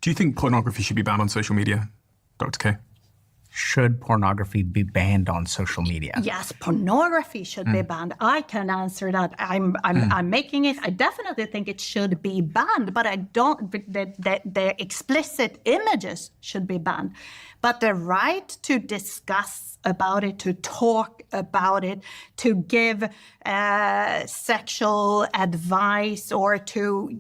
Do you think pornography should be banned on social media, Dr. K? Should pornography be banned on social media? Yes, pornography should be banned. I can answer that. I'm making it. I definitely think it should be banned, but I don't. The explicit images should be banned, but the right to discuss about it, to talk about it, to give sexual advice, or to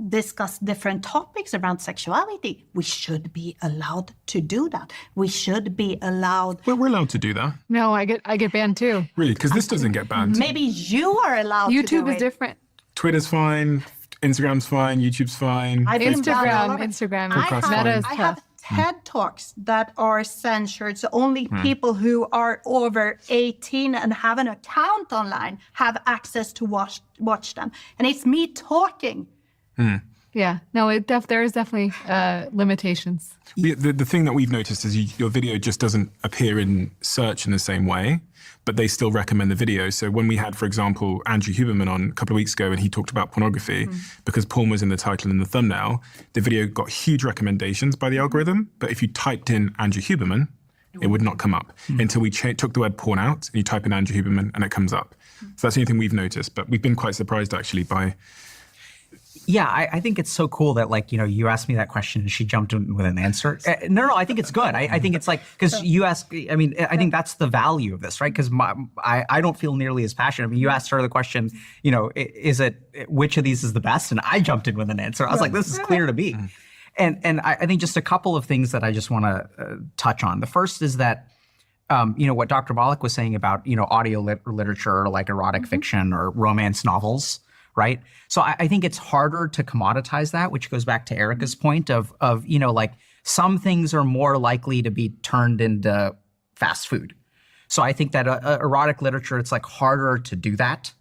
discuss different topics around sexuality, we should be allowed to do that. We should be allowed. Well, we're allowed to do that. No, I get banned too. Really? Because this doesn't get banned. Maybe you are allowed to do YouTube is it. different. Twitter's fine. Instagram's fine. YouTube's fine. I've been banned all over. Instagram. Podcast Meta I is have tough. TED Talks that are censored, so only people who are over 18 and have an account online have access to watch them. And it's me talking. Yeah. No, there is definitely limitations. The thing that we've noticed is your video just doesn't appear in search in the same way, but they still recommend the video. So when we had, for example, Andrew Huberman on a couple of weeks ago and he talked about pornography, because porn was in the title and the thumbnail, the video got huge recommendations by the algorithm. But if you typed in Andrew Huberman, it would not come up until we took the word porn out and you type in Andrew Huberman and it comes up. So that's the only thing we've noticed. But we've been quite surprised actually by... Yeah, I think it's so cool that you asked me that question and she jumped in with an answer. No, I think it's good. I think it's because you asked, I think that's the value of this, right? Because I don't feel nearly as passionate. I mean, you asked her the question, which of these is the best? And I jumped in with an answer. I was like, this is clear to me. And I think just a couple of things that I just want to touch on. The first is that, what Dr. Malik was saying about, audio literature, like erotic fiction or romance novels, right? So I think it's harder to commoditize that, which goes back to Erica's point of some things are more likely to be turned into fast food. So I think that erotic literature, it's harder to do that.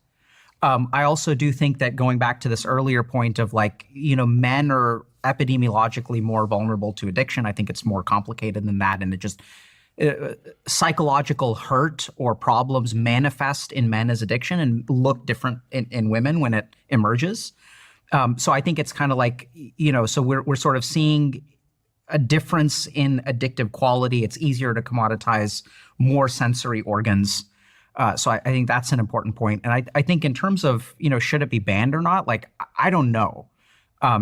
I also do think that going back to this earlier point of men are epidemiologically more vulnerable to addiction. I think it's more complicated than that. And it just, psychological hurt or problems manifest in men as addiction and look different in women when it emerges. So I think it's kind of so we're sort of seeing a difference in addictive quality. It's easier to commoditize more sensory organs. So I think that's an important point. And I think in terms of, should it be banned or not? I don't know.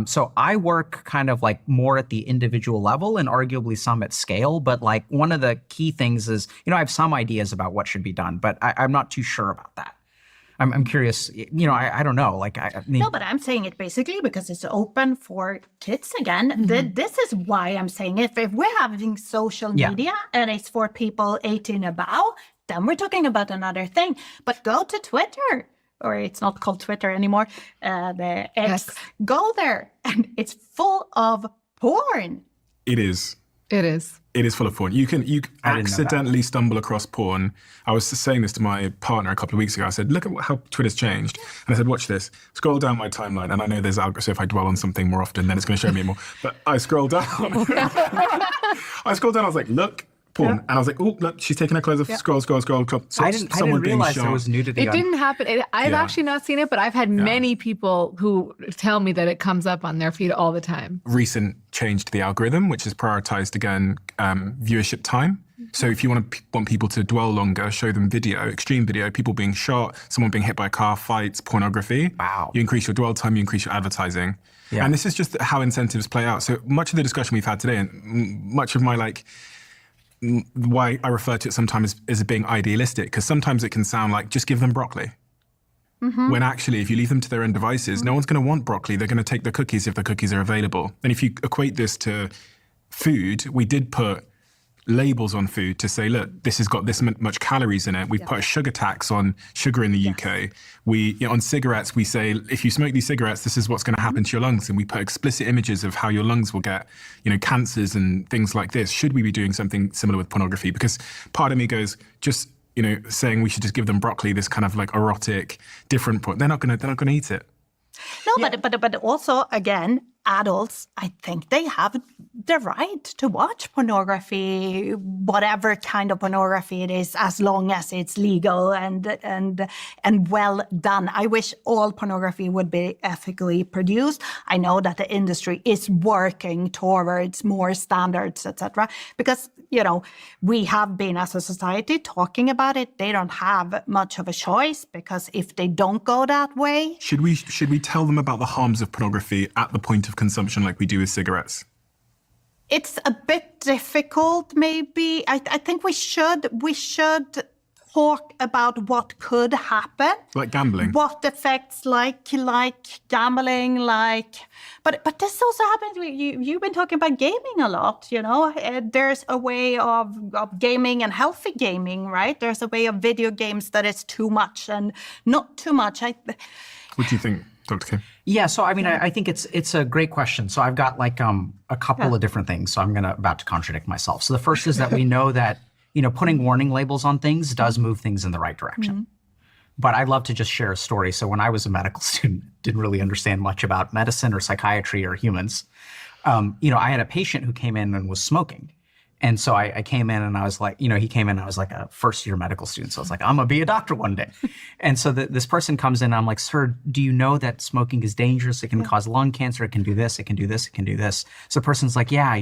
So I work kind of more at the individual level and arguably some at scale. But one of the key things is, I have some ideas about what should be done, but I'm not too sure about that. I'm curious, I don't know. No, but I'm saying it basically because it's open for kids again. This is why I'm saying it. If we're having social media and it's for people 18 above, then we're talking about another thing. But go to Twitter. Or it's not called Twitter anymore, the X. Go there, and it's full of porn. It is. It is. It is full of porn. You accidentally stumble across porn. I was saying this to my partner a couple of weeks ago. I said, look at how Twitter's changed. And I said, watch this. Scroll down my timeline. And I know there's algorithms, so if I dwell on something more often, then it's going to show me more. But I scroll down. I was like, look. Porn. And I was like, oh, look, she's taking her clothes off. Scroll. So I didn't realize there was nudity. It didn't happen. I've actually not seen it, but I've had many people who tell me that it comes up on their feed all the time. Recent change to the algorithm, which has prioritized, again, viewership time. So if you want people to dwell longer, show them video, extreme video, people being shot, someone being hit by a car, fights, pornography. Wow. You increase your dwell time, you increase your advertising. Yeah. And this is just how incentives play out. So much of the discussion we've had today, and much of my why I refer to it sometimes as being idealistic, because sometimes it can sound like just give them broccoli. When actually, if you leave them to their own devices, no one's going to want broccoli. They're going to take the cookies if the cookies are available. And if you equate this to food, we did put labels on food to say, look, this has got this much calories in it. We've put a sugar tax on sugar in the UK. On cigarettes, we say, if you smoke these cigarettes, this is what's going to happen to your lungs. And we put explicit images of how your lungs will get, cancers and things like this. Should we be doing something similar with pornography? Because part of me goes, just, saying we should just give them broccoli, this kind of erotic, different point. They're not going to eat it. No, but also, again, adults, I think they have the right to watch pornography, whatever kind of pornography it is, as long as it's legal and well done. I wish all pornography would be ethically produced. I know that the industry is working towards more standards, etc. Because, we have been as a society talking about it. They don't have much of a choice, because if they don't go that way. Should we tell them about the harms of pornography at the point of consumption like we do with cigarettes? It's a bit difficult, maybe. I think we should talk about what could happen. Like gambling? What effects, like gambling, But this also happens. You've been talking about gaming a lot, There's a way of gaming and healthy gaming, right? There's a way of video games that is too much and not too much. What do you think, Dr. Kim? Yeah, so I think it's a great question. So I've got a couple of different things. So I'm about to contradict myself. So the first is that we know that putting warning labels on things does move things in the right direction. Mm-hmm. But I'd love to just share a story. So when I was a medical student, didn't really understand much about medicine or psychiatry or humans. I had a patient who came in and was smoking. And so I came in and I was like, he came in, I was like a first-year medical student. So I was like, I'm going to be a doctor one day. And so this person comes in and I'm like, sir, do you know that smoking is dangerous? It can cause lung cancer. It can do this. It can do this. It can do this. So the person's like, yeah,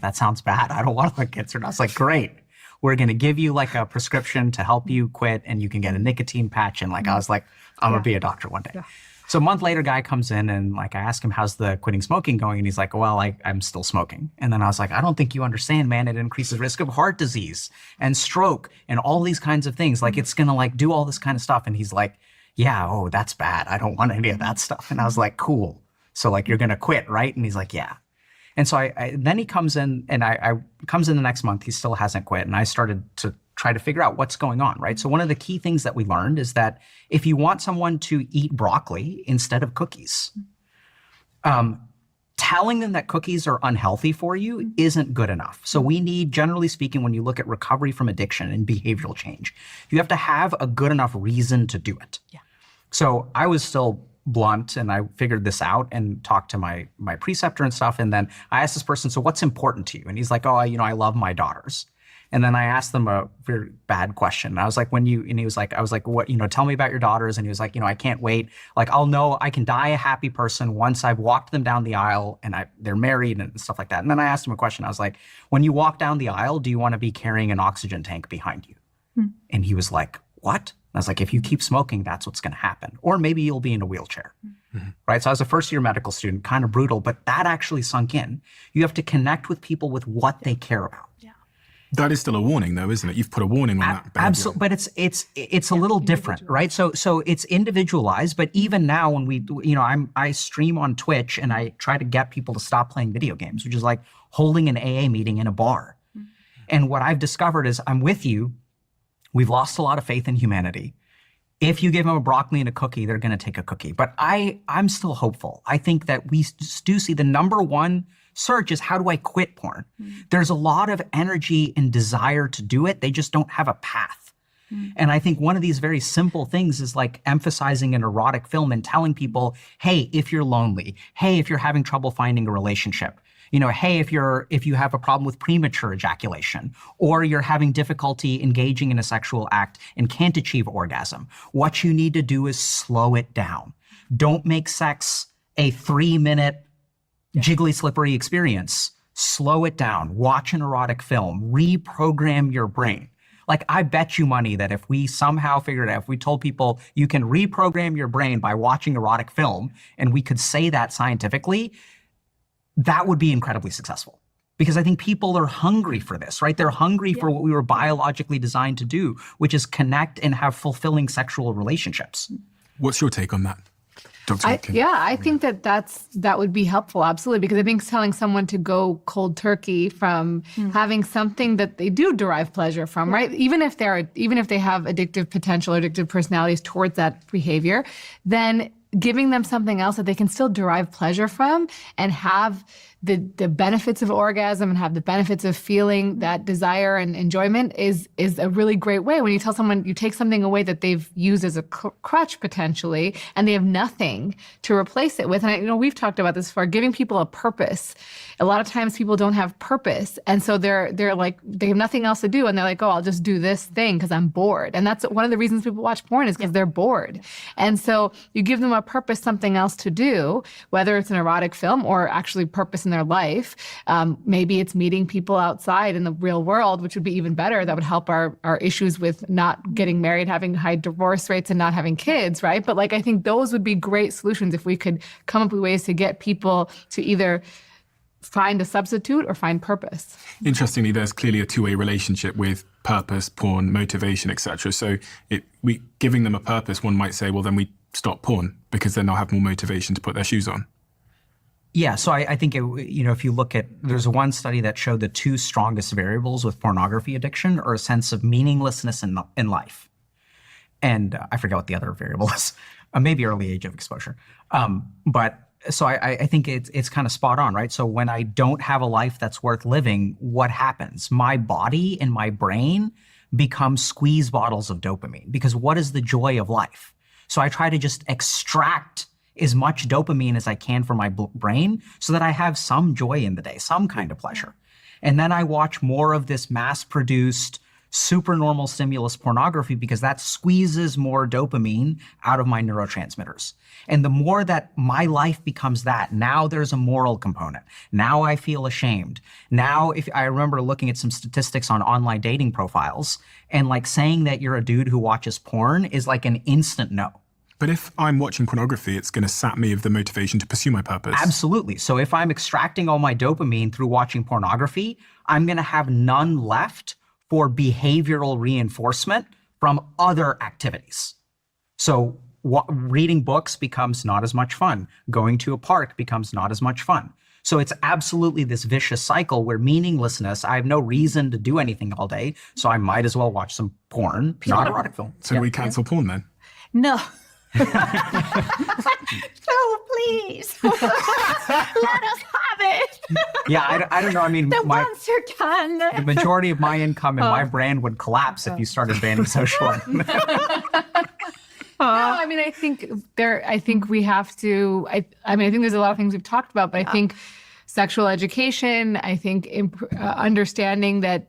that sounds bad. I don't want lung cancer. And I was like, great. We're going to give you like a prescription to help you quit, and you can get a nicotine patch. And I was like, I'm going to be a doctor one day. Yeah. So a month later, guy comes in and I ask him, how's the quitting smoking going? And he's like, well, I'm still smoking. And then I was like, I don't think you understand, man. It increases risk of heart disease and stroke and all these kinds of things. It's going to do all this kind of stuff. And he's like, yeah, that's bad. I don't want any of that stuff. And I was like, cool. So you're going to quit, right? And he's like, yeah. And so then he comes in and I comes in the next month. He still hasn't quit. And I started to try to figure out what's going on, right? So one of the key things that we learned is that if you want someone to eat broccoli instead of cookies, telling them that cookies are unhealthy for you isn't good enough. So we need, generally speaking, when you look at recovery from addiction and behavioral change, you have to have a good enough reason to do it. Yeah. So I was still blunt and I figured this out and talked to my preceptor and stuff. And then I asked this person, so what's important to you? And he's like, I love my daughters. And then I asked them a very bad question. And I was like, and he was like, I was like, what, tell me about your daughters. And he was like, I can't wait. I'll know I can die a happy person once I've walked them down the aisle and they're married and stuff like that. And then I asked him a question. I was like, when you walk down the aisle, do you want to be carrying an oxygen tank behind you? And he was like, what? I was like, if you keep smoking, that's what's going to happen. Or maybe you'll be in a wheelchair, right? So I was a first-year medical student, kind of brutal, but that actually sunk in. You have to connect with people with what they care about. Yeah. That is still a warning, though, isn't it? You've put a warning on that behavior. Absolutely, but it's a little different, right? So it's individualized, but even now when I stream on Twitch and I try to get people to stop playing video games, which is like holding an AA meeting in a bar. And what I've discovered is I'm with you. We've lost a lot of faith in humanity. If you give them a broccoli and a cookie, they're going to take a cookie. But I'm still hopeful. I think that we do see the number one search is, how do I quit porn? There's a lot of energy and desire to do it. They just don't have a path. And I think one of these very simple things is emphasizing an erotic film and telling people, hey, if you're lonely, hey, if you're having trouble finding a relationship, hey, if you have a problem with premature ejaculation, or you're having difficulty engaging in a sexual act and can't achieve orgasm, what you need to do is slow it down. Don't make sex a 3-minute jiggly, slippery experience. Slow it down. Watch an erotic film. Reprogram your brain. I bet you money that if we somehow figured out, if we told people you can reprogram your brain by watching erotic film, and we could say that scientifically, that would be incredibly successful. Because I think people are hungry for this, right? They're hungry for what we were biologically designed to do, which is connect and have fulfilling sexual relationships. What's your take on that, Dr. I think that would be helpful, absolutely, because I think telling someone to go cold turkey from having something that they do derive pleasure from, right? Even if they have addictive potential or addictive personalities towards that behavior, then giving them something else that they can still derive pleasure from and have the benefits of orgasm and have the benefits of feeling that desire and enjoyment is a really great way. When you tell someone you take something away that they've used as a crutch potentially, and they have nothing to replace it with. And we've talked about this before, giving people a purpose. A lot of times people don't have purpose. And so they're like, they have nothing else to do. And they're like, oh, I'll just do this thing because I'm bored. And that's one of the reasons people watch porn, is because they're bored. And so you give them a purpose, something else to do, whether it's an erotic film or actually purpose in their life. Maybe it's meeting people outside in the real world, which would be even better. That would help our issues with not getting married, having high divorce rates, and not having kids, right? But I think those would be great solutions if we could come up with ways to get people to either find a substitute or find purpose. Interestingly, there's clearly a two-way relationship with purpose, porn, motivation, etc. So giving them a purpose, one might say, well, then we stop porn because then they'll have more motivation to put their shoes on. Yeah, so I think, if you look at, there's one study that showed the two strongest variables with pornography addiction are a sense of meaninglessness in life. And I forget what the other variable is, maybe early age of exposure. So I think it's kind of spot on, right? So when I don't have a life that's worth living, what happens? My body and my brain become squeeze bottles of dopamine, because what is the joy of life? So I try to just extract as much dopamine as I can from my brain so that I have some joy in the day, some kind of pleasure. And then I watch more of this mass-produced supernormal stimulus pornography, because that squeezes more dopamine out of my neurotransmitters. And the more that my life becomes that, now there's a moral component. Now I feel ashamed. Now, if I remember looking at some statistics on online dating profiles, and saying that you're a dude who watches porn is like an instant no. But if I'm watching pornography, it's going to sap me of the motivation to pursue my purpose. Absolutely. So if I'm extracting all my dopamine through watching pornography, I'm going to have none left for behavioral reinforcement from other activities. So reading books becomes not as much fun. Going to a park becomes not as much fun. So it's absolutely this vicious cycle where meaninglessness, I have no reason to do anything all day, so I might as well watch some porn, not erotic film. So we cancel porn then? No. No, please. Let us have it. Yeah, I don't know. I mean, Once you can. the majority of my income and my brand would collapse if you started banning social. No, I mean, I think we have to, I think there's a lot of things we've talked about, but I think sexual education, I think understanding that,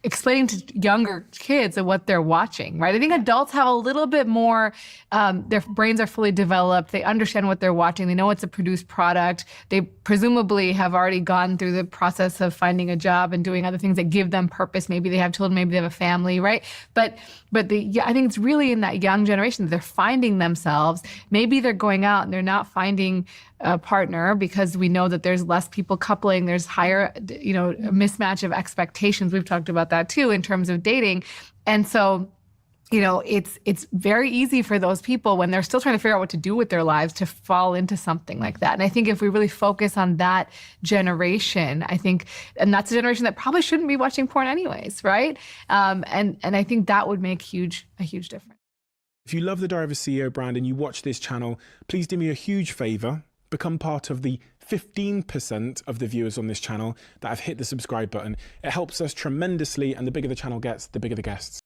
explaining to younger kids of what they're watching, right? I think adults have a little bit more, their brains are fully developed. They understand what they're watching. They know it's a produced product. They presumably have already gone through the process of finding a job and doing other things that give them purpose. Maybe they have children, maybe they have a family, right? But I think it's really in that young generation that they're finding themselves. Maybe they're going out and they're not finding a partner because we know that there's less people coupling. There's higher, a mismatch of expectations. We've talked about that too in terms of dating. And so, it's very easy for those people when they're still trying to figure out what to do with their lives to fall into something like that. And I think if we really focus on that generation, and that's a generation that probably shouldn't be watching porn anyways, right? And I think that would make a huge difference. If you love the Diary of a CEO brand and you watch this channel, please do me a huge favor. Become part of the 15% of the viewers on this channel that have hit the subscribe button. It helps us tremendously, and the bigger the channel gets, the bigger the guests.